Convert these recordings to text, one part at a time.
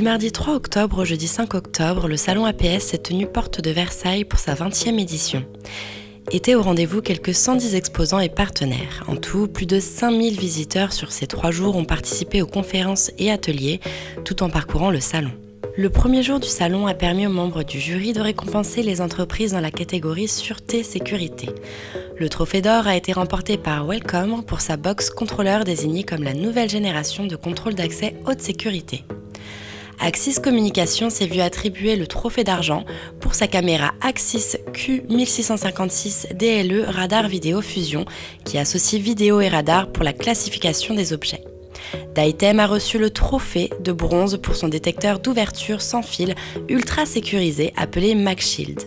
Du mardi 3 octobre au jeudi 5 octobre, le salon APS s'est tenu porte de Versailles pour sa 20e édition. Étaient au rendez-vous quelques 110 exposants et partenaires. En tout, plus de 5000 visiteurs sur ces 3 jours ont participé aux conférences et ateliers, tout en parcourant le salon. Le premier jour du salon a permis aux membres du jury de récompenser les entreprises dans la catégorie Sûreté-Sécurité. Le trophée d'or a été remporté par Welcome pour sa box contrôleur désignée comme la nouvelle génération de contrôle d'accès haute sécurité. Axis Communication s'est vu attribuer le trophée d'argent pour sa caméra Axis Q1656 DLE radar vidéo fusion qui associe vidéo et radar pour la classification des objets. Daitem a reçu le trophée de bronze pour son détecteur d'ouverture sans fil ultra sécurisé appelé MagShield.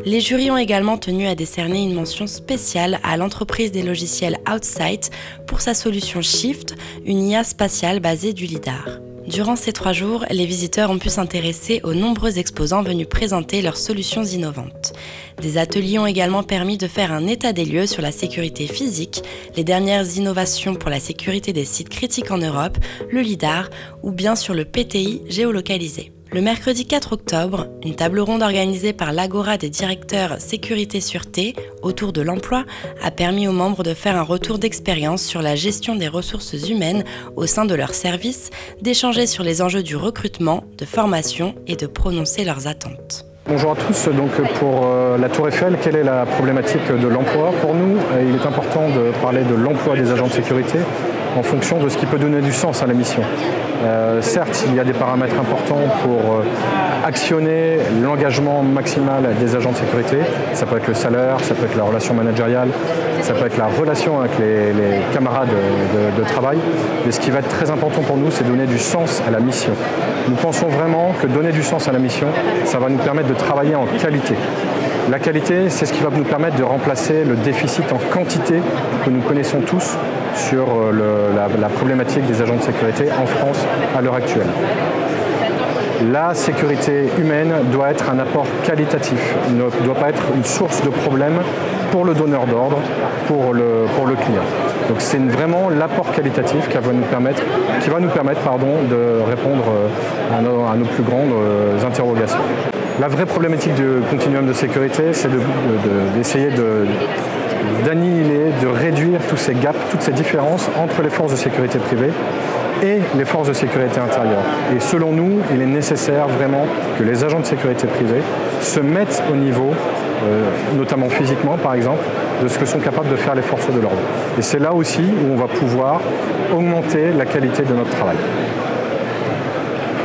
Les jurys ont également tenu à décerner une mention spéciale à l'entreprise des logiciels Outsight pour sa solution Shift, une IA spatiale basée du lidar. Durant ces 3 jours, les visiteurs ont pu s'intéresser aux nombreux exposants venus présenter leurs solutions innovantes. Des ateliers ont également permis de faire un état des lieux sur la sécurité physique, les dernières innovations pour la sécurité des sites critiques en Europe, le lidar ou bien sur le PTI géolocalisé. Le mercredi 4 octobre, une table ronde organisée par l'Agora des directeurs Sécurité-Sûreté autour de l'emploi a permis aux membres de faire un retour d'expérience sur la gestion des ressources humaines au sein de leur service, d'échanger sur les enjeux du recrutement, de formation et de prononcer leurs attentes. Bonjour à tous, donc pour la Tour Eiffel, quelle est la problématique de l'emploi? Pour nous, il est important de parler de l'emploi des agents de sécurité en fonction de ce qui peut donner du sens à la mission. Certes, il y a des paramètres importants pour actionner l'engagement maximal des agents de sécurité. Ça peut être le salaire, ça peut être la relation managériale, ça peut être la relation avec les camarades de travail. Mais ce qui va être très important pour nous, c'est donner du sens à la mission. Nous pensons vraiment que donner du sens à la mission, ça va nous permettre de travailler en qualité. La qualité, c'est ce qui va nous permettre de remplacer le déficit en quantité que nous connaissons tous sur la problématique des agents de sécurité en France à l'heure actuelle. La sécurité humaine doit être un apport qualitatif, ne doit pas être une source de problème pour le donneur d'ordre, pour le client. Donc c'est vraiment l'apport qualitatif qui va nous permettre de répondre à nos plus grandes interrogations. La vraie problématique du continuum de sécurité, c'est d'essayer d'annihiler, de réduire tous ces gaps, toutes ces différences entre les forces de sécurité privées et les forces de sécurité intérieure. Et selon nous, il est nécessaire vraiment que les agents de sécurité privée se mettent au niveau, notamment physiquement par exemple, de ce que sont capables de faire les forces de l'ordre. Et c'est là aussi où on va pouvoir augmenter la qualité de notre travail.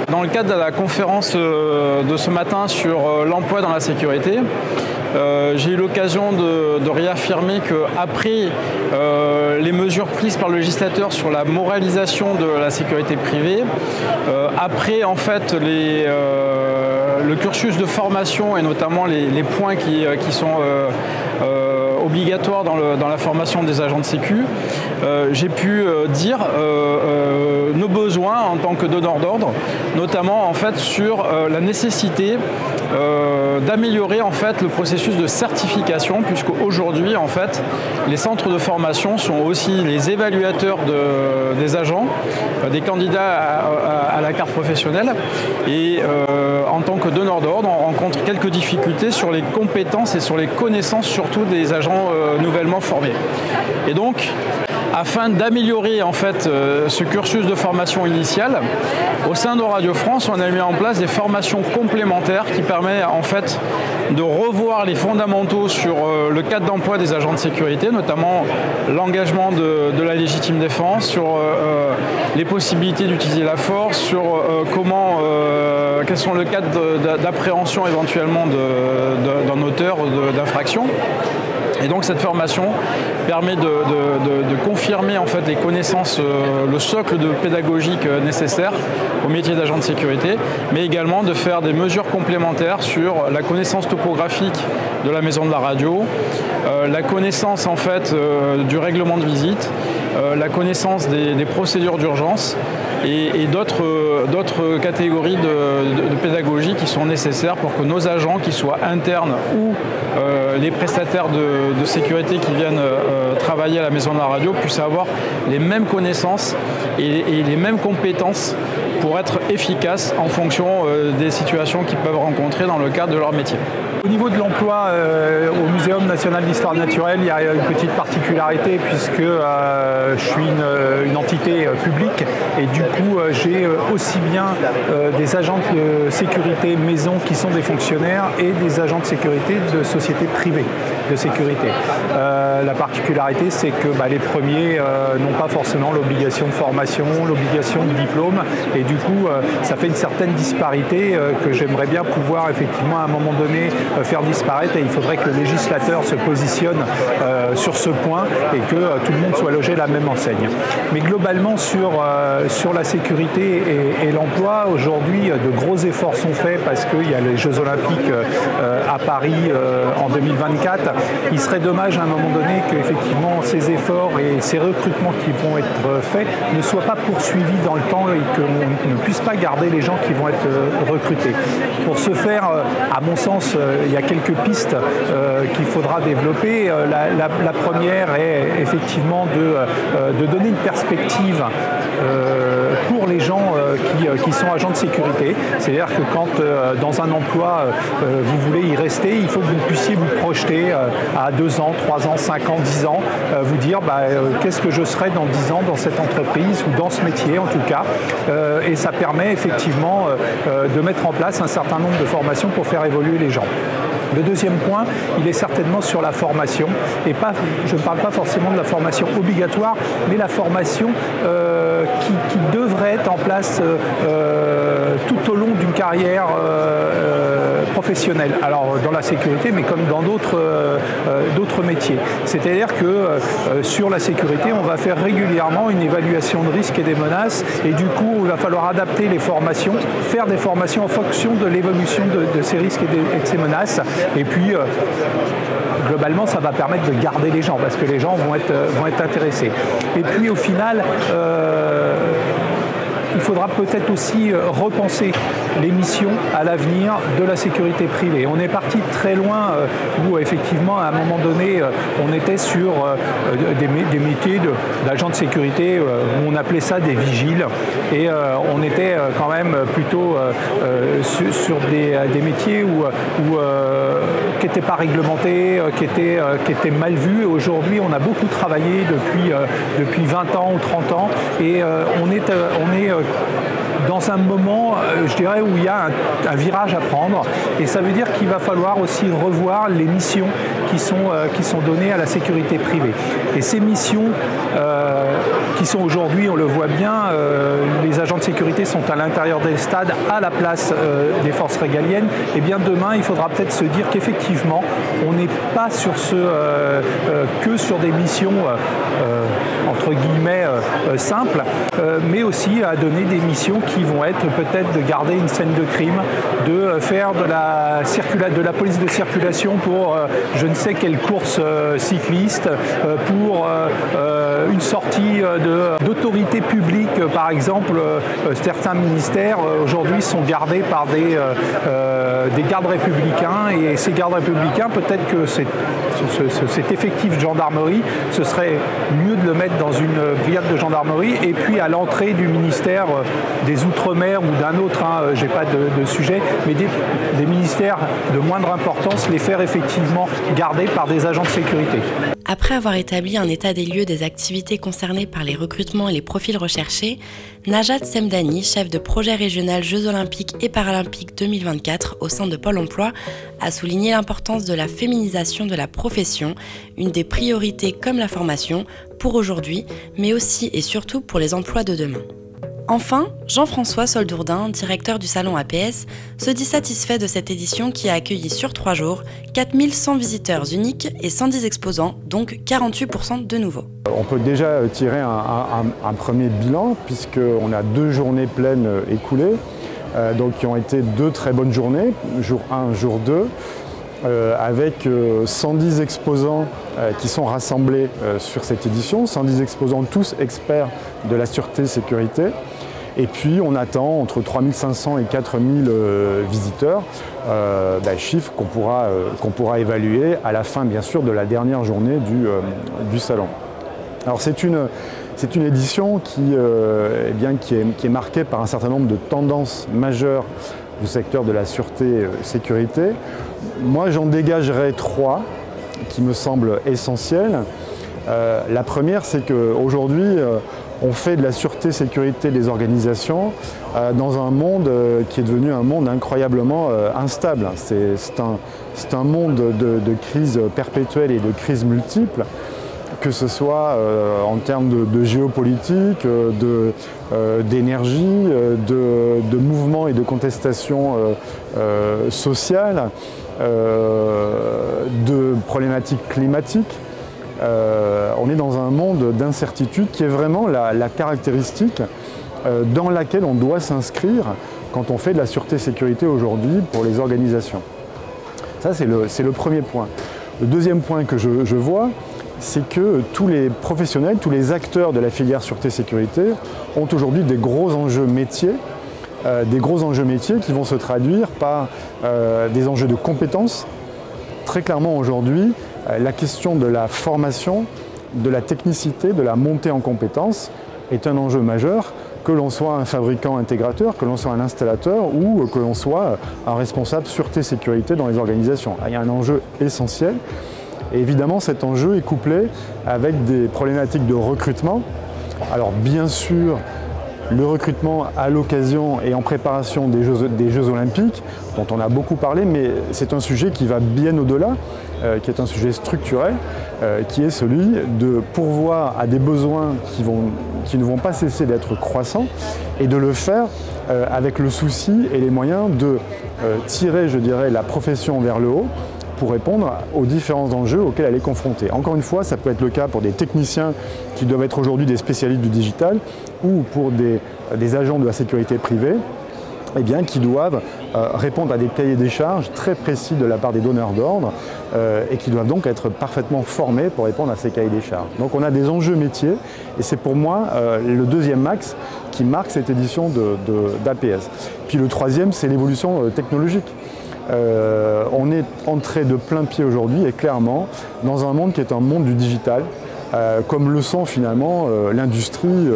Dans le cadre de la conférence de ce matin sur l'emploi dans la sécurité, j'ai eu l'occasion de réaffirmer qu'après les mesures prises par le législateur sur la moralisation de la sécurité privée, après en fait le cursus de formation et notamment les points qui sont obligatoires dans la formation des agents de sécu, j'ai pu dire nos besoins en tant que donneur d'ordre, notamment en fait sur la nécessité d'améliorer en fait le processus de certification, puisque aujourd'hui en fait les centres de formation sont aussi les évaluateurs des agents, des candidats à la carte professionnelle, et en tant que donneur d'ordre, on rencontre quelques difficultés sur les compétences et sur les connaissances surtout des agents nouvellement formés. Et donc, afin d'améliorer en fait ce cursus de formation initiale, au sein de Radio France, on a mis en place des formations complémentaires qui permettent en fait de revoir les fondamentaux sur le cadre d'emploi des agents de sécurité, notamment l'engagement de la légitime défense, sur les possibilités d'utiliser la force, sur quels sont le cadre d'appréhension éventuellement d'un auteur d'infraction. Et donc cette formation permet de confirmer en fait les connaissances, le socle de pédagogique nécessaire au métier d'agent de sécurité, mais également de faire des mesures complémentaires sur la connaissance topographique de la maison de la radio, la connaissance en fait du règlement de visite, la connaissance des procédures d'urgence, et d'autres catégories de pédagogie qui sont nécessaires pour que nos agents, qu'ils soient internes ou les prestataires de sécurité qui viennent travailler à la Maison de la Radio, puissent avoir les mêmes connaissances et les mêmes compétences pour être efficaces en fonction des situations qu'ils peuvent rencontrer dans le cadre de leur métier. Au niveau de l'emploi au Muséum national d'histoire naturelle, il y a une petite particularité puisque je suis une entité publique et du coup j'ai aussi bien des agents de sécurité maison qui sont des fonctionnaires et des agents de sécurité de sociétés privées de sécurité. La particularité, c'est que les premiers n'ont pas forcément l'obligation de formation, l'obligation de diplôme et du coup ça fait une certaine disparité que j'aimerais bien pouvoir effectivement à un moment donné faire disparaître et il faudrait que le législateur se positionne sur ce point et que tout le monde soit logé à la même enseigne. Mais globalement sur la sécurité et l'emploi, aujourd'hui de gros efforts sont faits parce qu'il y a les Jeux Olympiques à Paris en 2024. Il serait dommage à un moment donné qu'effectivement ces efforts et ces recrutements qui vont être faits ne soient pas poursuivis dans le temps et qu'on ne puisse pas garder les gens qui vont être recrutés. Pour ce faire, à mon sens, il y a quelques pistes qu'il faudra développer. La première est effectivement de donner une perspective pour les gens qui sont agents de sécurité. C'est-à-dire que quand dans un emploi vous voulez y rester, il faut que vous puissiez vous projeter à 2 ans, 3 ans, 5 ans, 10 ans, vous dire qu'est-ce que je serai dans 10 ans dans cette entreprise ou dans ce métier en tout cas. Et ça permet effectivement de mettre en place un certain nombre de formations pour faire évoluer les gens. Le deuxième point, il est certainement sur la formation, et je ne parle pas forcément de la formation obligatoire, mais la formation qui devrait être en place tout au long d'une carrière professionnelle. Alors dans la sécurité, mais comme dans d'autres métiers. C'est-à-dire que sur la sécurité, on va faire régulièrement une évaluation de risques et des menaces, et du coup, il va falloir adapter les formations, faire des formations en fonction de l'évolution de ces risques et de ces menaces. Et puis, globalement, ça va permettre de garder les gens, parce que les gens vont être intéressés. Et puis, au final, il faudra peut-être aussi repenser les missions à l'avenir de la sécurité privée. On est parti très loin où effectivement à un moment donné on était sur des métiers d'agents de sécurité où on appelait ça des vigiles et on était quand même plutôt sur des métiers qui n'étaient pas réglementés, qui étaient mal vus. Aujourd'hui on a beaucoup travaillé depuis 20 ans ou 30 ans et on est dans un moment, je dirais, où il y a un virage à prendre. Et ça veut dire qu'il va falloir aussi revoir les missions qui sont données à la sécurité privée. Et ces missions qui sont aujourd'hui, on le voit bien, les agents de sécurité sont à l'intérieur des stades, à la place des forces régaliennes. Et bien demain, il faudra peut-être se dire qu'effectivement, on n'est pas sur que sur des missions entre guillemets simples, mais aussi à donner des missions qui vont être peut-être de garder une scène de crime, de faire de la police de circulation pour je ne sais quelle course cycliste, pour une sortie d'autorité publique, par exemple. Certains ministères aujourd'hui sont gardés par des gardes républicains et ces gardes républicains, peut-être que cet effectif de gendarmerie, ce serait mieux de le mettre dans une brigade de gendarmerie et puis à l'entrée du ministère des Outre-mer ou d'un autre, j'ai pas de sujet, mais des ministères de moindre importance, les faire effectivement garder par des agents de sécurité. Après avoir établi un état des lieux des activités concernées par les recrutements et les profils recherchés, Najat Semdani, chef de projet régional Jeux Olympiques et Paralympiques 2024 au sein de Pôle emploi, a souligné l'importance de la féminisation de la profession, une des priorités comme la formation, pour aujourd'hui, mais aussi et surtout pour les emplois de demain. Enfin, Jean-François Soldourdin, directeur du salon APS, se dit satisfait de cette édition qui a accueilli sur 3 jours 4100 visiteurs uniques et 110 exposants, donc 48% de nouveaux. On peut déjà tirer un premier bilan puisqu'on a 2 journées pleines écoulées, donc qui ont été 2 très bonnes journées, jour 1, jour 2. Avec 110 exposants qui sont rassemblés sur cette édition, 110 exposants tous experts de la sûreté et sécurité. Et puis on attend entre 3500 et 4000 visiteurs, chiffre qu'on pourra évaluer à la fin bien sûr de la dernière journée du salon. Alors c'est une édition qui est marquée par un certain nombre de tendances majeures du secteur de la sûreté-sécurité. Moi j'en dégagerai 3 qui me semblent essentielles. La première, c'est qu'aujourd'hui, on fait de la sûreté-sécurité des organisations dans un monde qui est devenu un monde incroyablement instable. C'est un monde de crise perpétuelle et de crises multiples, que ce soit en termes de géopolitique, d'énergie, de mouvements et de contestations sociales, de problématiques climatiques. On est dans un monde d'incertitude qui est vraiment la caractéristique dans laquelle on doit s'inscrire quand on fait de la sûreté-sécurité aujourd'hui pour les organisations. Ça, c'est le premier point. Le deuxième point que je vois, c'est que tous les professionnels, tous les acteurs de la filière sûreté-sécurité ont aujourd'hui des gros enjeux métiers qui vont se traduire par des enjeux de compétences. Très clairement aujourd'hui, la question de la formation, de la technicité, de la montée en compétences est un enjeu majeur, que l'on soit un fabricant intégrateur, que l'on soit un installateur ou que l'on soit un responsable sûreté-sécurité dans les organisations. Il y a un enjeu essentiel. Et évidemment, cet enjeu est couplé avec des problématiques de recrutement. Alors bien sûr, le recrutement à l'occasion et en préparation des Jeux Olympiques, dont on a beaucoup parlé, mais c'est un sujet qui va bien au-delà, qui est un sujet structurel, qui est celui de pourvoir à des besoins qui ne vont pas cesser d'être croissants, et de le faire avec le souci et les moyens de tirer, je dirais, la profession vers le haut, pour répondre aux différents enjeux auxquels elle est confrontée. Encore une fois, ça peut être le cas pour des techniciens qui doivent être aujourd'hui des spécialistes du digital ou pour des agents de la sécurité privée, qui doivent répondre à des cahiers des charges très précis de la part des donneurs d'ordre et qui doivent donc être parfaitement formés pour répondre à ces cahiers des charges. Donc on a des enjeux métiers et c'est pour moi le deuxième axe qui marque cette édition d'APS. Puis le troisième, c'est l'évolution technologique. On est entré de plein pied aujourd'hui et clairement dans un monde qui est un monde du digital, comme le sont finalement l'industrie,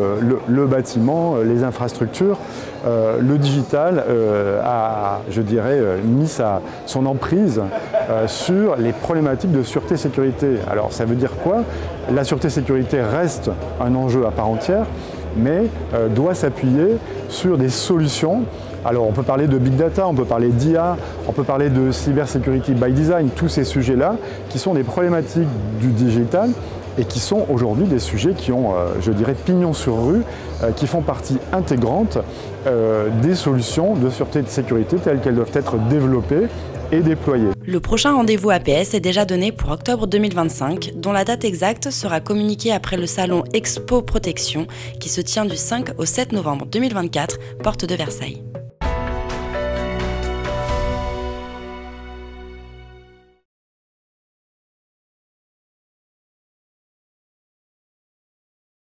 le bâtiment, les infrastructures. Le digital a, je dirais, mis son emprise sur les problématiques de sûreté-sécurité. Alors ça veut dire quoi? La sûreté-sécurité reste un enjeu à part entière, mais doit s'appuyer sur des solutions. Alors on peut parler de big data, on peut parler d'IA, on peut parler de cybersecurity by design, tous ces sujets-là qui sont des problématiques du digital et qui sont aujourd'hui des sujets qui ont, je dirais, pignon sur rue, qui font partie intégrante des solutions de sûreté et de sécurité telles qu'elles doivent être développées et déployées. Le prochain rendez-vous APS est déjà donné pour octobre 2025, dont la date exacte sera communiquée après le salon Expo Protection qui se tient du 5 au 7 novembre 2024, porte de Versailles.